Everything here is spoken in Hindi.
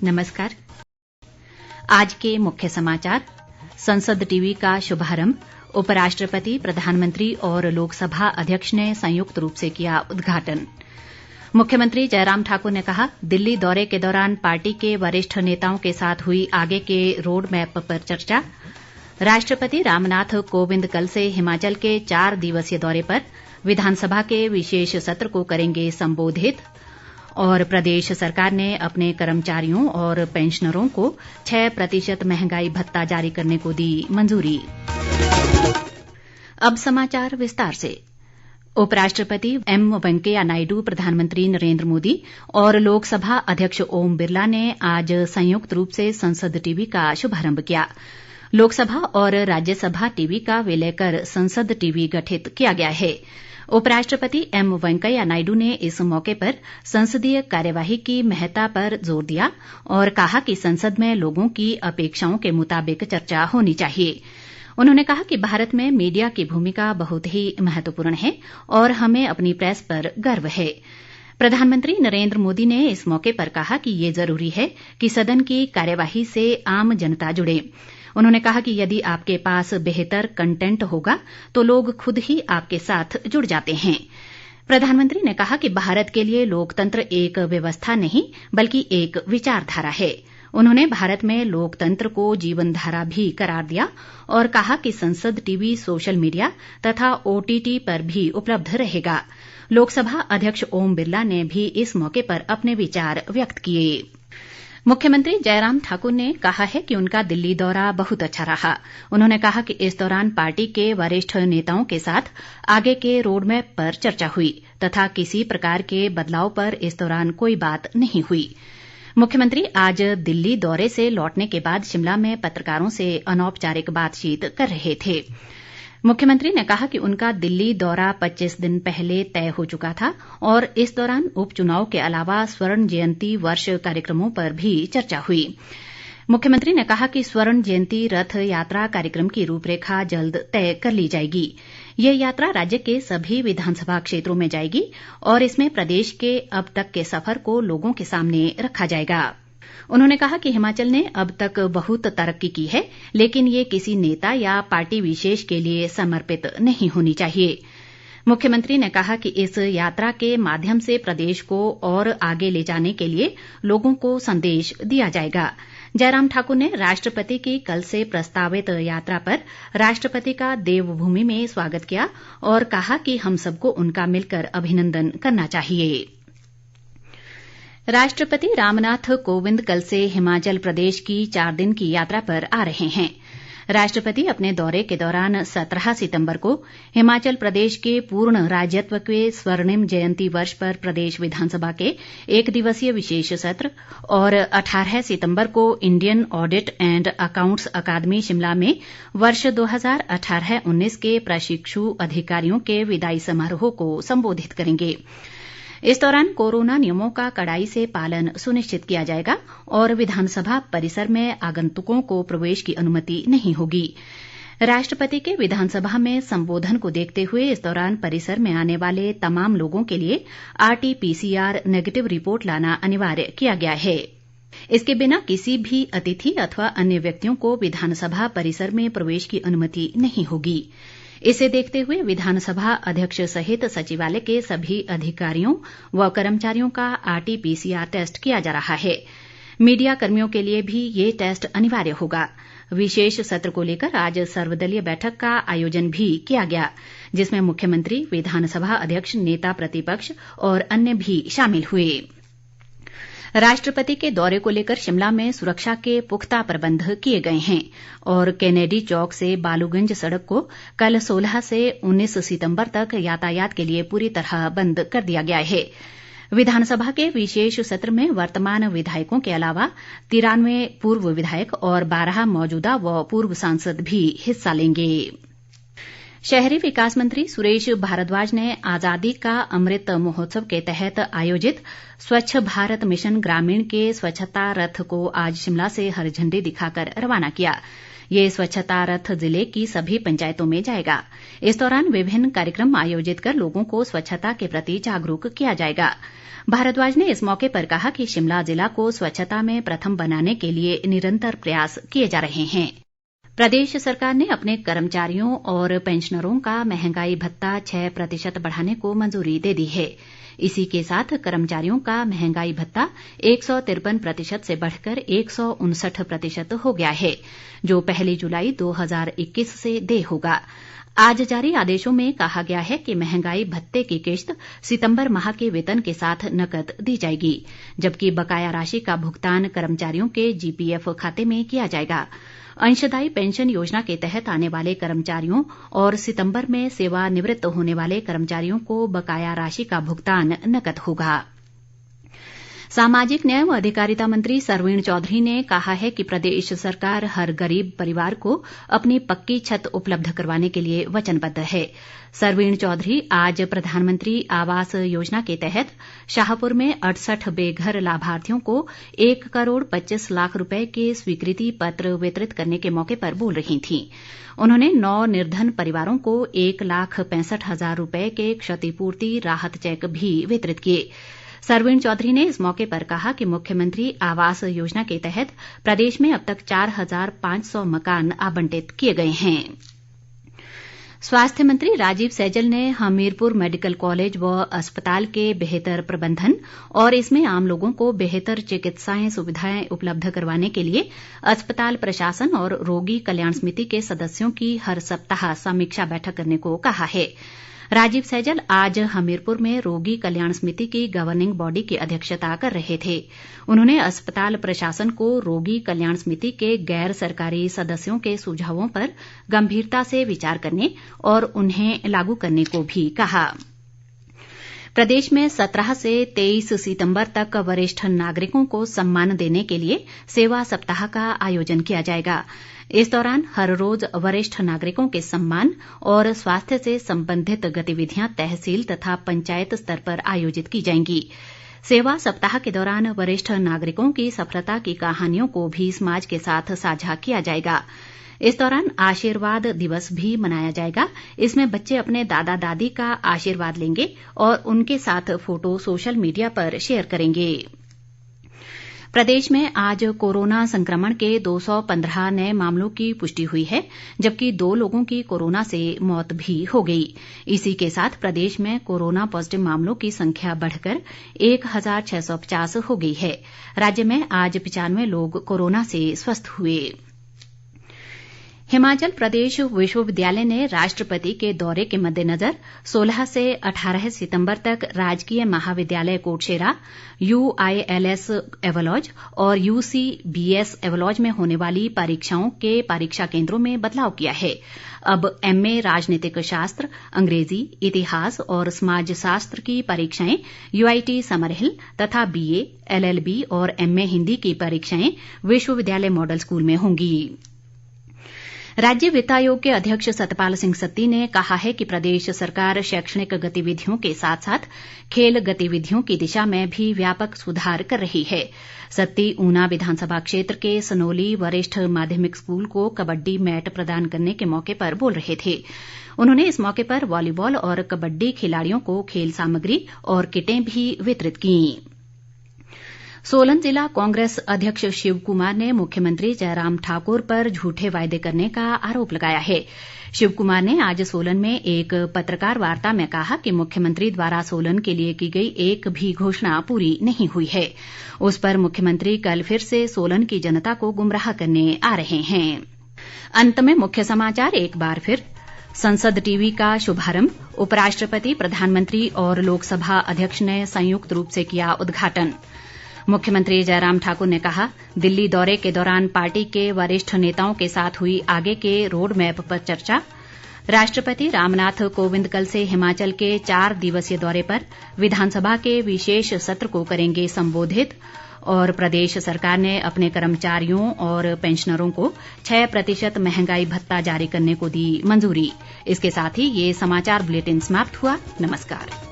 नमस्कार। आज के मुख्य समाचार। संसद टीवी का शुभारंभ। उपराष्ट्रपति, प्रधानमंत्री और लोकसभा अध्यक्ष ने संयुक्त रूप से किया उद्घाटन। मुख्यमंत्री जयराम ठाकुर ने कहा, दिल्ली दौरे के दौरान पार्टी के वरिष्ठ नेताओं के साथ हुई आगे के रोड मैप पर चर्चा। राष्ट्रपति रामनाथ कोविंद कल से हिमाचल के 4 दिवसीय दौरे पर, विधानसभा के विशेष सत्र को करेंगे संबोधित। और प्रदेश सरकार ने अपने कर्मचारियों और पेंशनरों को 6% महंगाई भत्ता जारी करने को दी मंजूरी। अब समाचार विस्तार से। उपराष्ट्रपति एम वेंकैया नायडू, प्रधानमंत्री नरेंद्र मोदी और लोकसभा अध्यक्ष ओम बिरला ने आज संयुक्त रूप से संसद टीवी का शुभारंभ किया। लोकसभा और राज्यसभा टीवी का विलय कर संसद टीवी गठित किया गया है। उपराष्ट्रपति एम वेंकैया नायडू ने इस मौके पर संसदीय कार्यवाही की महत्ता पर जोर दिया और कहा कि संसद में लोगों की अपेक्षाओं के मुताबिक चर्चा होनी चाहिए। उन्होंने कहा कि भारत में मीडिया की भूमिका बहुत ही महत्वपूर्ण है और हमें अपनी प्रेस पर गर्व है। प्रधानमंत्री नरेंद्र मोदी ने इस मौके पर कहा कि ये जरूरी है कि सदन की कार्यवाही से आम जनता जुड़े। उन्होंने कहा कि यदि आपके पास बेहतर कंटेंट होगा तो लोग खुद ही आपके साथ जुड़ जाते हैं। प्रधानमंत्री ने कहा कि भारत के लिए लोकतंत्र एक व्यवस्था नहीं बल्कि एक विचारधारा है। उन्होंने भारत में लोकतंत्र को जीवनधारा भी करार दिया और कहा कि संसद टीवी सोशल मीडिया तथा OTT पर भी उपलब्ध रहेगा। लोकसभा अध्यक्ष ओम बिरला ने भी इस मौके पर अपने विचार व्यक्त किए। मुख्यमंत्री जयराम ठाकुर ने कहा है कि उनका दिल्ली दौरा बहुत अच्छा रहा। उन्होंने कहा कि इस दौरान पार्टी के वरिष्ठ नेताओं के साथ आगे के रोडमैप पर चर्चा हुई तथा किसी प्रकार के बदलाव पर इस दौरान कोई बात नहीं हुई। मुख्यमंत्री आज दिल्ली दौरे से लौटने के बाद शिमला में पत्रकारों से अनौपचारिक बातचीत कर रहे थे। मुख्यमंत्री ने कहा कि उनका दिल्ली दौरा 25 दिन पहले तय हो चुका था और इस दौरान उपचुनाव के अलावा स्वर्ण जयंती वर्ष कार्यक्रमों पर भी चर्चा हुई। मुख्यमंत्री ने कहा कि स्वर्ण जयंती रथ यात्रा कार्यक्रम की रूपरेखा जल्द तय कर ली जाएगी। ये यात्रा राज्य के सभी विधानसभा क्षेत्रों में जाएगी और इसमें प्रदेश के अब तक के सफर को लोगों के सामने रखा जाएगा। उन्होंने कहा कि हिमाचल ने अब तक बहुत तरक्की की है, लेकिन ये किसी नेता या पार्टी विशेष के लिए समर्पित नहीं होनी चाहिए। मुख्यमंत्री ने कहा कि इस यात्रा के माध्यम से प्रदेश को और आगे ले जाने के लिए लोगों को संदेश दिया जाएगा। जयराम ठाकुर ने राष्ट्रपति की कल से प्रस्तावित यात्रा पर राष्ट्रपति का देवभूमि में स्वागत किया और कहा कि हम सबको उनका मिलकर अभिनंदन करना चाहिए। राष्ट्रपति रामनाथ कोविंद कल से हिमाचल प्रदेश की 4 दिन की यात्रा पर आ रहे हैं। राष्ट्रपति अपने दौरे के दौरान 17 सितंबर को हिमाचल प्रदेश के पूर्ण राज्यत्व के स्वर्णिम जयंती वर्ष पर प्रदेश विधानसभा के 1 दिवसीय विशेष सत्र और 18 सितंबर को इंडियन ऑडिट एंड अकाउंट्स अकादमी शिमला में वर्ष 2018-19 के प्रशिक्षु अधिकारियों के विदाई समारोह को संबोधित करेंगे। इस दौरान कोरोना नियमों का कड़ाई से पालन सुनिश्चित किया जाएगा और विधानसभा परिसर में आगंतुकों को प्रवेश की अनुमति नहीं होगी। राष्ट्रपति के विधानसभा में संबोधन को देखते हुए इस दौरान परिसर में आने वाले तमाम लोगों के लिए RT-PCR नेगेटिव रिपोर्ट लाना अनिवार्य किया गया है। इसके बिना किसी भी अतिथि अथवा अन्य व्यक्तियों को विधानसभा परिसर में प्रवेश की अनुमति नहीं होगी। इसे देखते हुए विधानसभा अध्यक्ष सहित सचिवालय के सभी अधिकारियों व कर्मचारियों का RT-PCR टेस्ट किया जा रहा है। मीडिया कर्मियों के लिए भी ये टेस्ट अनिवार्य होगा। विशेष सत्र को लेकर आज सर्वदलीय बैठक का आयोजन भी किया गया, जिसमें मुख्यमंत्री, विधानसभा अध्यक्ष, नेता प्रतिपक्ष और अन्य भी शामिल हुए। राष्ट्रपति के दौरे को लेकर शिमला में सुरक्षा के पुख्ता प्रबंध किए गए हैं और कैनेडी चौक से बालूगंज सड़क को कल 16 से 19 सितंबर तक यातायात के लिए पूरी तरह बंद कर दिया गया है। विधानसभा के विशेष सत्र में वर्तमान विधायकों के अलावा 93 पूर्व विधायक और 12 मौजूदा व पूर्व सांसद भी हिस्सा लेंगे। शहरी विकास मंत्री सुरेश भारद्वाज ने आजादी का अमृत महोत्सव के तहत आयोजित स्वच्छ भारत मिशन ग्रामीण के स्वच्छता रथ को आज शिमला से हरी झंडी दिखाकर रवाना किया। ये स्वच्छता रथ जिले की सभी पंचायतों में जाएगा। इस दौरान विभिन्न कार्यक्रम आयोजित कर लोगों को स्वच्छता के प्रति जागरूक किया जाएगा। भारद्वाज ने इस मौके पर कहा कि शिमला जिला को स्वच्छता में प्रथम बनाने के लिए निरंतर प्रयास किए जा रहे हैं। प्रदेश सरकार ने अपने कर्मचारियों और पेंशनरों का महंगाई भत्ता 6% बढ़ाने को मंजूरी दे दी है। इसी के साथ कर्मचारियों का महंगाई भत्ता 153% से बढ़कर 159% हो गया है, जो 1 जुलाई 2021 से देय होगा। आज जारी आदेशों में कहा गया है कि महंगाई भत्ते की किश्त सितंबर माह के वेतन के साथ नकद दी जाएगी, जबकि बकाया राशि का भुगतान कर्मचारियों के जीपीएफ खाते में किया जाएगा। अंशदायी पेंशन योजना के तहत आने वाले कर्मचारियों और सितंबर में सेवानिवृत्त होने वाले कर्मचारियों को बकाया राशि का भुगतान नकद होगा। सामाजिक न्याय व अधिकारिता मंत्री सरवीण चौधरी ने कहा है कि प्रदेश सरकार हर गरीब परिवार को अपनी पक्की छत उपलब्ध करवाने के लिए वचनबद्ध है। सरवीण चौधरी आज प्रधानमंत्री आवास योजना के तहत शाहपुर में 68 बेघर लाभार्थियों को 1 करोड़ 25 लाख रुपए के स्वीकृति पत्र वितरित करने के मौके पर बोल रही थीं। उन्होंने 9 निर्धन परिवारों को 1,65,000 रुपए के क्षतिपूर्ति राहत चेक भी वितरित किए। सरवीण चौधरी ने इस मौके पर कहा कि मुख्यमंत्री आवास योजना के तहत प्रदेश में अब तक 4,500 मकान आवंटित किए गए हैं। स्वास्थ्य मंत्री राजीव सैजल ने हमीरपुर मेडिकल कॉलेज व अस्पताल के बेहतर प्रबंधन और इसमें आम लोगों को बेहतर चिकित्सा सुविधाएं उपलब्ध करवाने के लिए अस्पताल प्रशासन और रोगी कल्याण समिति के सदस्यों की हर सप्ताह समीक्षा बैठक करने को कहा है। राजीव सैजल आज हमीरपुर में रोगी कल्याण समिति की गवर्निंग बॉडी की अध्यक्षता कर रहे थे। उन्होंने अस्पताल प्रशासन को रोगी कल्याण समिति के गैर सरकारी सदस्यों के सुझावों पर गंभीरता से विचार करने और उन्हें लागू करने को भी कहा। प्रदेश में 17 से 23 सितंबर तक वरिष्ठ नागरिकों को सम्मान देने के लिए सेवा सप्ताह का आयोजन किया जाएगा। इस दौरान हर रोज वरिष्ठ नागरिकों के सम्मान और स्वास्थ्य से संबंधित गतिविधियां तहसील तथा पंचायत स्तर पर आयोजित की जाएंगी। सेवा सप्ताह के दौरान वरिष्ठ नागरिकों की सफलता की कहानियों को भी समाज के साथ साझा किया जाएगा। इस दौरान आशीर्वाद दिवस भी मनाया जाएगा। इसमें बच्चे अपने दादा दादी का आशीर्वाद लेंगे और उनके साथ फोटो सोशल मीडिया पर शेयर करेंगे। प्रदेश में आज कोरोना संक्रमण के 215 नए मामलों की पुष्टि हुई है, जबकि 2 लोगों की कोरोना से मौत भी हो गई। इसी के साथ प्रदेश में कोरोना पॉजिटिव मामलों की संख्या बढ़कर 1,650 हो गई है। राज्य में आज 95 लोग कोरोना से स्वस्थ हुए। हिमाचल प्रदेश विश्वविद्यालय ने राष्ट्रपति के दौरे के मद्देनजर 16 से 18 सितंबर तक राजकीय महाविद्यालय कोटशेरा, UILS एवलॉज और UCBS एवलॉज में होने वाली परीक्षाओं के परीक्षा केंद्रों में बदलाव किया है। अब MA राजनीतिक शास्त्र, अंग्रेजी, इतिहास और समाज शास्त्र की परीक्षाएं UIT समरहिल तथा BA, LLB और MA हिंदी की परीक्षाएं विश्वविद्यालय मॉडल स्कूल में होंगी। राज्य वित्त आयोग के अध्यक्ष सतपाल सिंह सत्ती ने कहा है कि प्रदेश सरकार शैक्षणिक गतिविधियों के साथ साथ खेल गतिविधियों की दिशा में भी व्यापक सुधार कर रही है। सत्ती ऊना विधानसभा क्षेत्र के सनोली वरिष्ठ माध्यमिक स्कूल को कबड्डी मैट प्रदान करने के मौके पर बोल रहे थे। उन्होंने इस मौके पर वॉलीबॉल और कबड्डी खिलाड़ियों को खेल सामग्री और किटें भी वितरित कीं। सोलन जिला कांग्रेस अध्यक्ष शिव कुमार ने मुख्यमंत्री जयराम ठाकुर पर झूठे वायदे करने का आरोप लगाया है। शिव कुमार ने आज सोलन में एक पत्रकार वार्ता में कहा कि मुख्यमंत्री द्वारा सोलन के लिए की गई एक भी घोषणा पूरी नहीं हुई है। उस पर मुख्यमंत्री कल फिर से सोलन की जनता को गुमराह करने आ रहे हैं। अंत में मुख्य समाचार एक बार फिर। संसद टीवी का शुभारंभ, उपराष्ट्रपति, प्रधानमंत्री और लोकसभा अध्यक्ष ने संयुक्त रूप से किया उद्घाटन। मुख्यमंत्री जयराम ठाकुर ने कहा, दिल्ली दौरे के दौरान पार्टी के वरिष्ठ नेताओं के साथ हुई आगे के रोड मैप पर चर्चा। राष्ट्रपति रामनाथ कोविंद कल से हिमाचल के 4 दिवसीय दौरे पर, विधानसभा के विशेष सत्र को करेंगे संबोधित। और प्रदेश सरकार ने अपने कर्मचारियों और पेंशनरों को 6% महंगाई भत्ता जारी करने को दी मंजूरी। इसके साथ ही ये समाचार बुलेटिन समाप्त हुआ। नमस्कार।